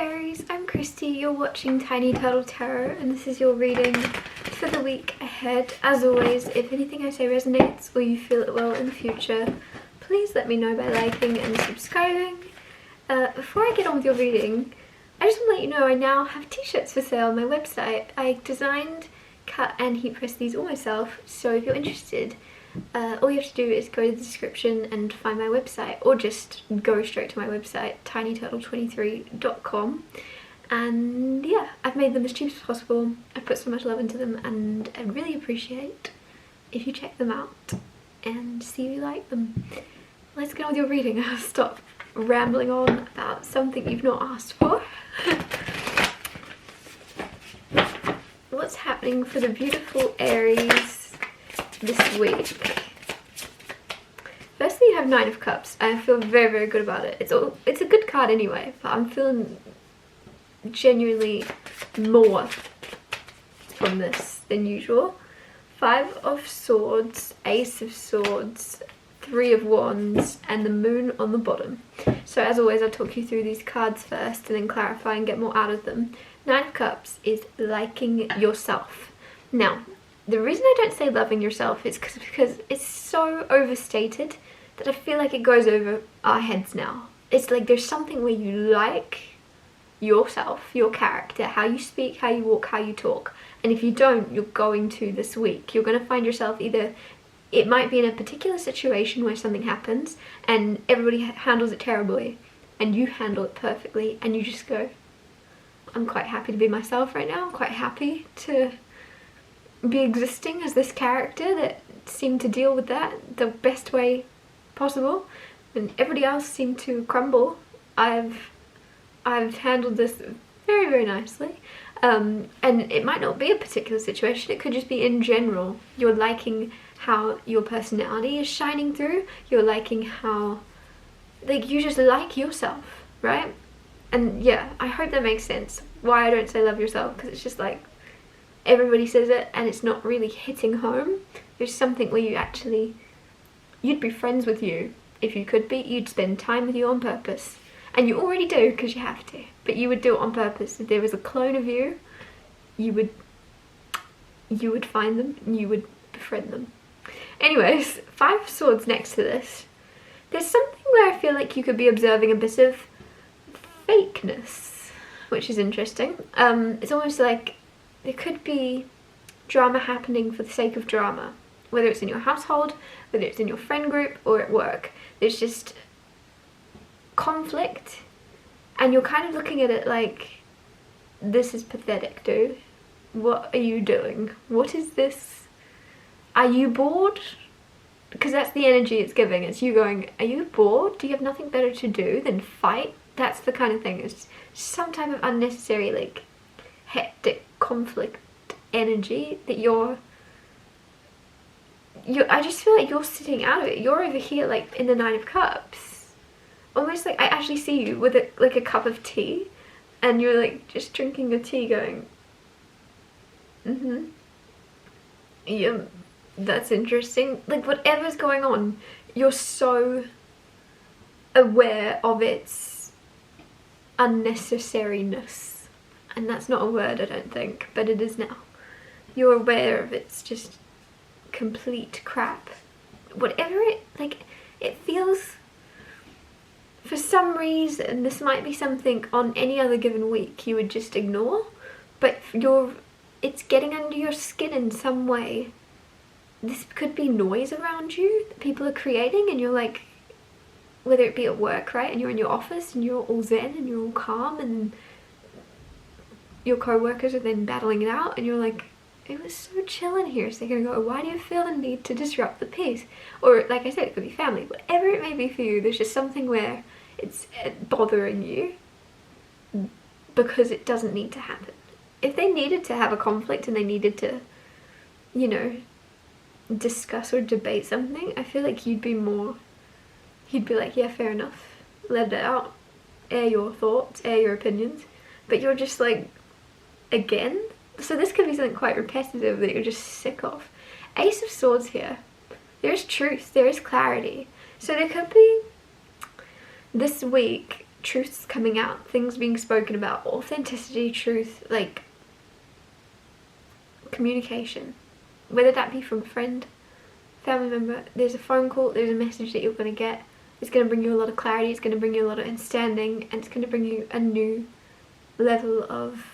Aries, I'm Christy, you're watching Tiny Turtle Tarot and this is your reading for the week ahead. As always, if anything I say resonates or you feel it will in the future, please let me know by liking and subscribing. Before I get on with your reading, I just want to let you know I now have t-shirts for sale on my website. I designed, cut and heat pressed these all myself, so if you're interested, all you have to do is go to the description and find my website, or just go straight to my website, tinyturtle23.com. and yeah, I've made them as cheap as possible. I've put so much love into them and I really appreciate if you check them out and see if you like them. Let's get on with your reading. I'll stop rambling on about something you've not asked for. What's happening for the beautiful Aries this week? Firstly, you have Nine of Cups. I feel very, very good about it. It's a good card anyway, but I'm feeling genuinely more from this than usual. Five of Swords, Ace of Swords, Three of Wands, and the Moon on the bottom. So as always, I'll talk you through these cards first and then clarify and get more out of them. Nine of Cups is liking yourself. Now, the reason I don't say loving yourself is because it's so overstated that I feel like it goes over our heads now. It's like there's something where you like yourself, your character, how you speak, how you walk, how you talk. And if you don't, you're going to this week. You're going to find yourself either, it might be in a particular situation where something happens and everybody handles it terribly and you handle it perfectly and you just go, I'm quite happy to be myself right now. I'm quite happy to be existing as this character that seemed to deal with that the best way possible, and everybody else seemed to crumble. I've handled this very, very nicely, and it might not be a particular situation, it could just be in general. You're liking how your personality is shining through, you're liking how, like, you just like yourself, right? And yeah, I hope that makes sense why I don't say love yourself, because it's just like everybody says it and it's not really hitting home. There's something where you actually, you'd be friends with you if you could be, you'd spend time with you on purpose. And you already do because you have to, but you would do it on purpose. If there was a clone of you, you would find them and you would befriend them. Anyways, Five of Swords next to this. There's something where I feel like you could be observing a bit of fakeness, which is interesting. It's almost like there could be drama happening for the sake of drama, whether it's in your household, whether it's in your friend group or at work. There's just conflict and you're kind of looking at it like, this is pathetic, dude. What are you doing? What is this? Are you bored? Because that's the energy it's giving. It's you going, are you bored? Do you have nothing better to do than fight? That's the kind of thing. It's some type of unnecessary, like, hectic conflict energy that I just feel like you're sitting out of it. You're over here like in the Nine of Cups, almost like I actually see you with like a cup of tea and you're like just drinking your tea going, yeah, that's interesting. Like whatever's going on, you're so aware of its unnecessariness. And that's not a word, I don't think, but it is now. You're aware of its just complete crap. Whatever it, like, it feels, for some reason, this might be something on any other given week you would just ignore, but it's getting under your skin in some way. This could be noise around you that people are creating and you're like, whether it be at work, right, and you're in your office and you're all zen and you're all calm and your co-workers are then battling it out and you're like, it was so chill in here. So they're gonna go, why do you feel the need to disrupt the peace? Or like I said, it could be family, whatever it may be for you, there's just something where it's bothering you because it doesn't need to happen. If they needed to have a conflict and they needed to, you know, discuss or debate something, I feel like you'd be like, yeah, fair enough, let it out, air your thoughts, air your opinions. But you're just like, again? So this could be something quite repetitive that you're just sick of. Ace of Swords here. There is truth, there is clarity. So there could be this week truths coming out, things being spoken about, authenticity, truth, like communication, whether that be from a friend, family member. There's a phone call, there's a message that you're going to get. It's going to bring you a lot of clarity, it's going to bring you a lot of understanding, and it's going to bring you a new level of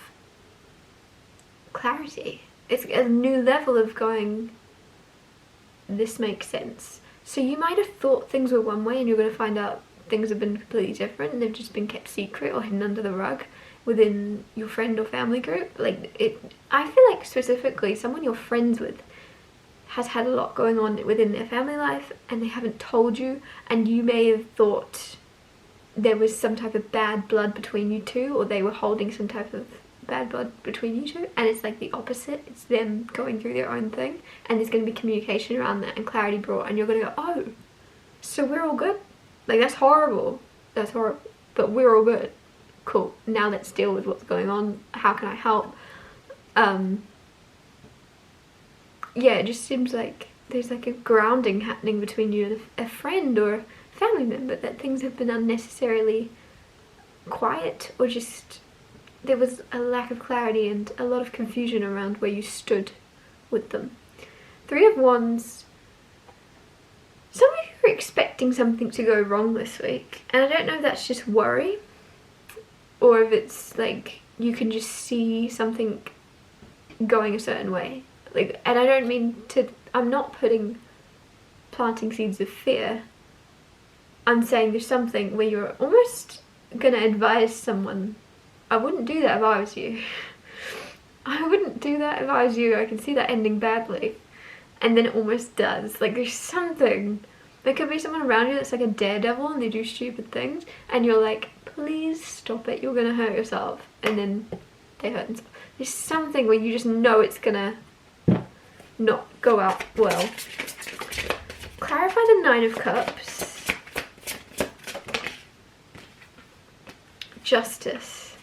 clarity. It's a new level of going, this makes sense. So you might have thought things were one way and you're going to find out things have been completely different and they've just been kept secret or hidden under the rug within your friend or family group. Like, I feel like specifically someone you're friends with has had a lot going on within their family life and they haven't told you, and you may have thought there was some type of bad blood between you two, or they were holding some type of bad blood between you two, and it's like the opposite. It's them going through their own thing, and there's going to be communication around that and clarity brought, and you're going to go, oh, so we're all good? Like, that's horrible, but we're all good. Cool, now let's deal with what's going on. How can I help? Yeah, it just seems like there's like a grounding happening between you and a friend or a family member, that things have been unnecessarily quiet, or just there was a lack of clarity and a lot of confusion around where you stood with them. Three of Wands. Some of you are expecting something to go wrong this week, and I don't know if that's just worry or if it's like you can just see something going a certain way. Like, and I don't mean to, I'm not planting seeds of fear. I'm saying there's something where you're almost gonna advise someone. I wouldn't do that if I was you. I wouldn't do that if I was you. I can see that ending badly. And then it almost does. Like, there's something. There could be someone around you that's like a daredevil and they do stupid things, and you're like, please stop it, you're gonna hurt yourself. And then they hurt themselves. There's something where you just know it's gonna not go out well. Clarify the Nine of Cups. Justice.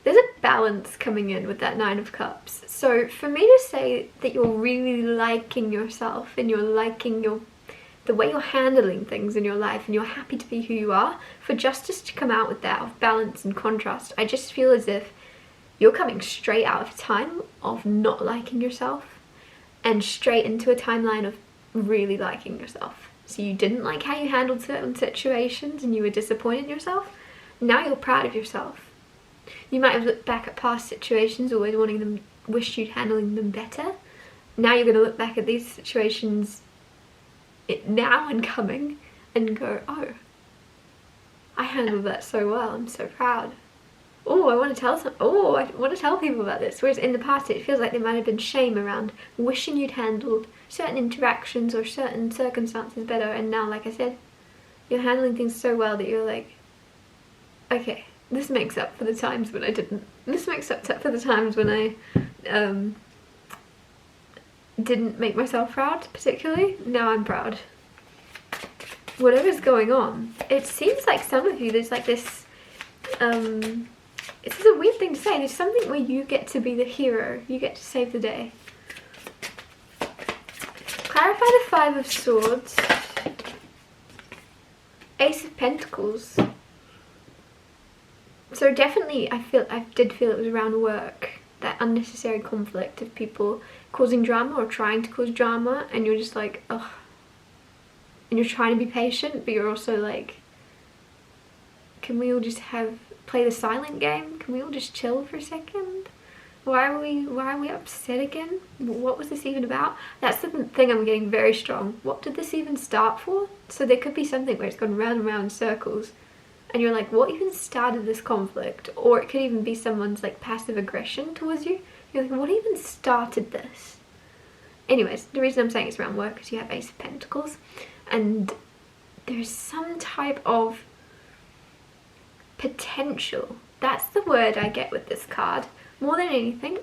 There's a balance coming in with that Nine of Cups. So for me to say that you're really liking yourself and you're liking the way you're handling things in your life and you're happy to be who you are, for Justice to come out with that of balance and contrast, I just feel as if you're coming straight out of a time of not liking yourself and straight into a timeline of really liking yourself. So you didn't like how you handled certain situations and you were disappointed in yourself. Now you're proud of yourself. You might have looked back at past situations, always wanting them, wished you'd handling them better. Now you're going to look back at these situations now and coming and go, oh, I handled that so well, I'm so proud. Oh, I want to tell people about this. Whereas in the past it feels like there might have been shame around wishing you'd handled certain interactions or certain circumstances better, and now, like I said, you're handling things so well that you're like, okay, this makes up for the times when I didn't. This makes up for the times when I didn't make myself proud, particularly. Now I'm proud. Whatever's going on, it seems like some of you, there's like this, it's a weird thing to say, there's something where you get to be the hero, you get to save the day. Clarify the Five of Swords. Ace of Pentacles. So definitely I did feel it was around work, that unnecessary conflict of people causing drama or trying to cause drama, and you're just like, ugh. And you're trying to be patient, but you're also like, can we all just play the silent game? Can we all just chill for a second? Why are we upset again? What was this even about? That's the thing I'm getting very strong. What did this even start for? So there could be something where it's gone round and round in circles, and you're like, what even started this conflict? Or it could even be someone's like passive aggression towards you. You're like, what even started this? Anyways, the reason I'm saying it's around work is you have Ace of Pentacles, and there's some type of potential. That's the word I get with this card more than anything,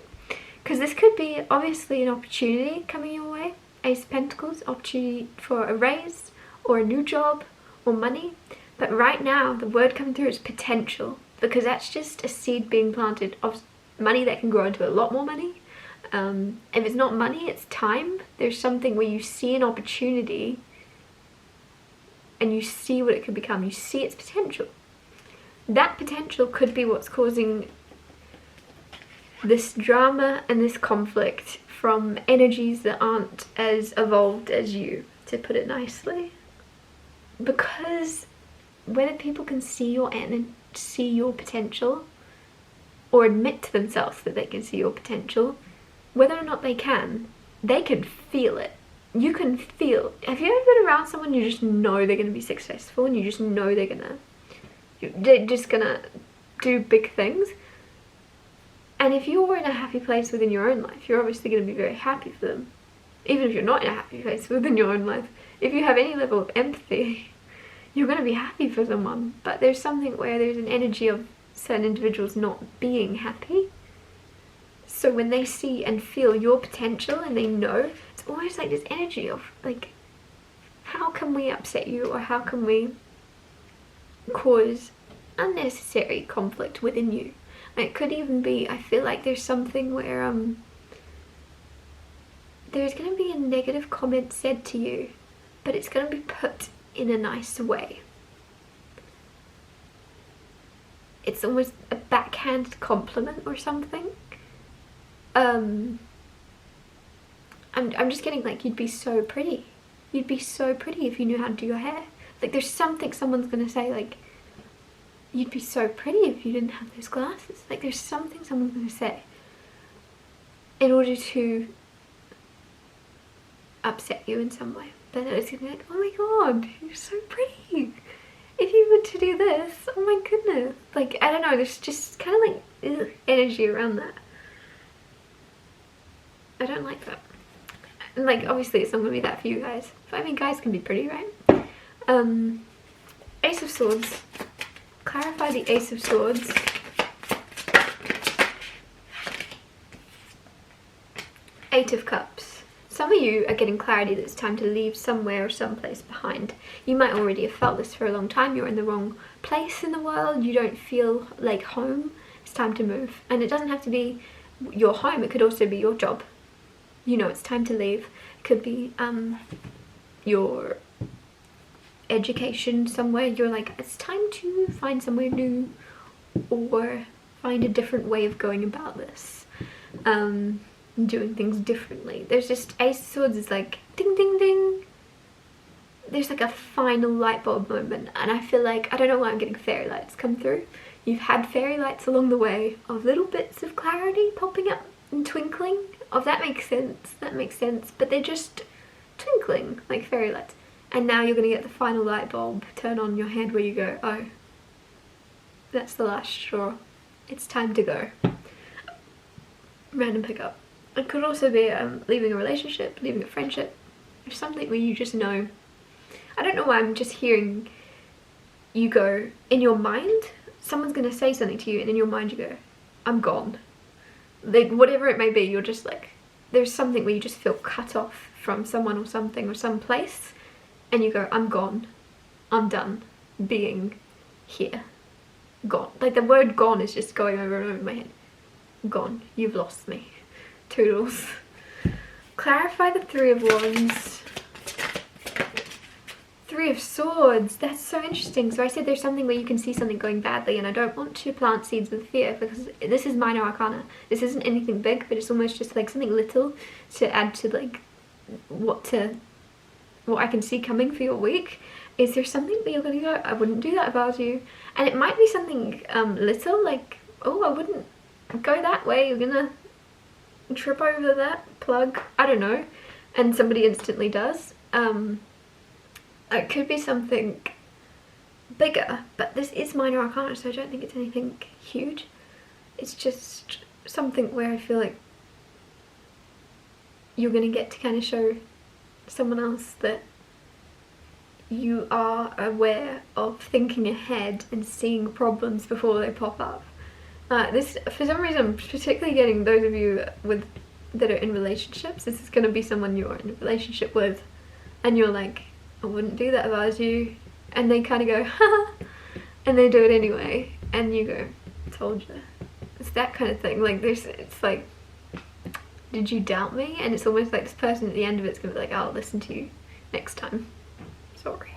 because this could be obviously an opportunity coming your way. Ace of Pentacles, opportunity for a raise or a new job or money. But right now the word coming through is potential, because that's just a seed being planted of money that can grow into a lot more money. If it's not money, it's time. There's something where you see an opportunity and you see what it could become, you see its potential. That potential could be what's causing this drama and this conflict from energies that aren't as evolved as you, to put it nicely. Because whether people can see your potential, or admit to themselves that they can see your potential, whether or not they can feel it. You can feel. Have you ever been around someone you just know they're going to be successful, and you just know they're just gonna do big things? And if you're in a happy place within your own life, you're obviously going to be very happy for them. Even if you're not in a happy place within your own life, if you have any level of empathy, you're going to be happy for someone. But there's something where there's an energy of certain individuals not being happy. So when they see and feel your potential and they know, it's almost like this energy of like, how can we upset you, or how can we cause unnecessary conflict within you? And it could even be, I feel like there's something where there's going to be a negative comment said to you, but it's going to be put in a nice way. It's almost a backhanded compliment or something. I'm just getting like, you'd be so pretty. You'd be so pretty if you knew how to do your hair. Like there's something someone's going to say, like, you'd be so pretty if you didn't have those glasses. Like there's something someone's going to say in order to upset you in some way. But it's going to be like, oh my god, you're so pretty. If you were to do this, oh my goodness. Like, I don't know, there's just kind of like energy around that. I don't like that. And like, obviously it's not going to be that for you guys. But I mean, guys can be pretty, right? Ace of Swords. Clarify the Ace of Swords. Eight of Cups. Some of you are getting clarity that it's time to leave somewhere or someplace behind. You might already have felt this for a long time. You're in the wrong place in the world. You don't feel like home. It's time to move. And it doesn't have to be your home. It could also be your job. You know, it's time to leave. It could be your education somewhere. You're like, it's time to find somewhere new, or find a different way of going about this. Doing things differently. There's just, Ace of Swords is like ding ding ding. There's like a final light bulb moment, and I feel like, I don't know why I'm getting fairy lights come through. You've had fairy lights along the way of little bits of clarity popping up and twinkling. Oh, that makes sense, that makes sense, but they're just twinkling like fairy lights. And now you're gonna get the final light bulb turn on your head where you go, oh, that's the last straw. It's time to go. Random pickup. It could also be leaving a relationship, leaving a friendship. There's something where you just know. I don't know why I'm just hearing you go, in your mind, someone's going to say something to you, and in your mind you go, I'm gone. Like, whatever it may be, you're just like, there's something where you just feel cut off from someone or something or some place, and you go, I'm gone. I'm done being here. Gone. Like, the word gone is just going over and over in my head. Gone. You've lost me. Toodles. Clarify the Three of Wands. Three of Swords. That's so interesting. So I said there's something where you can see something going badly, and I don't want to plant seeds of fear, because this is minor arcana. This isn't anything big, but it's almost just like something little to add to like what I can see coming for your week. Is there something that you're gonna go, I wouldn't do that if I was you? And it might be something little, like, oh, I wouldn't go that way. You're gonna trip over that plug, I don't know, and somebody instantly does. It could be something bigger, but this is minor arcana, so I don't think it's anything huge. It's just something where I feel like you're gonna get to kind of show someone else that you are aware of thinking ahead and seeing problems before they pop up. This, for some reason, I'm particularly getting those of you that are in relationships. This is going to be someone you're in a relationship with, and you're like, I wouldn't do that if I was you, and they kind of go, ha, and they do it anyway, and you go, told you. It's that kind of thing. Like, it's like, did you doubt me? And it's almost like this person at the end of it's going to be like, I'll listen to you next time. Sorry.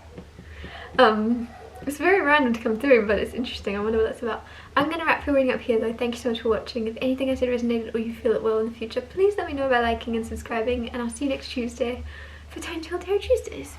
It's very random to come through, but it's interesting. I wonder what that's about. I'm going to wrap your reading up here though. Thank you so much for watching. If anything I said resonated or you feel it will in the future, please let me know by liking and subscribing, and I'll see you next Tuesday for Tiny Tarot Tuesdays.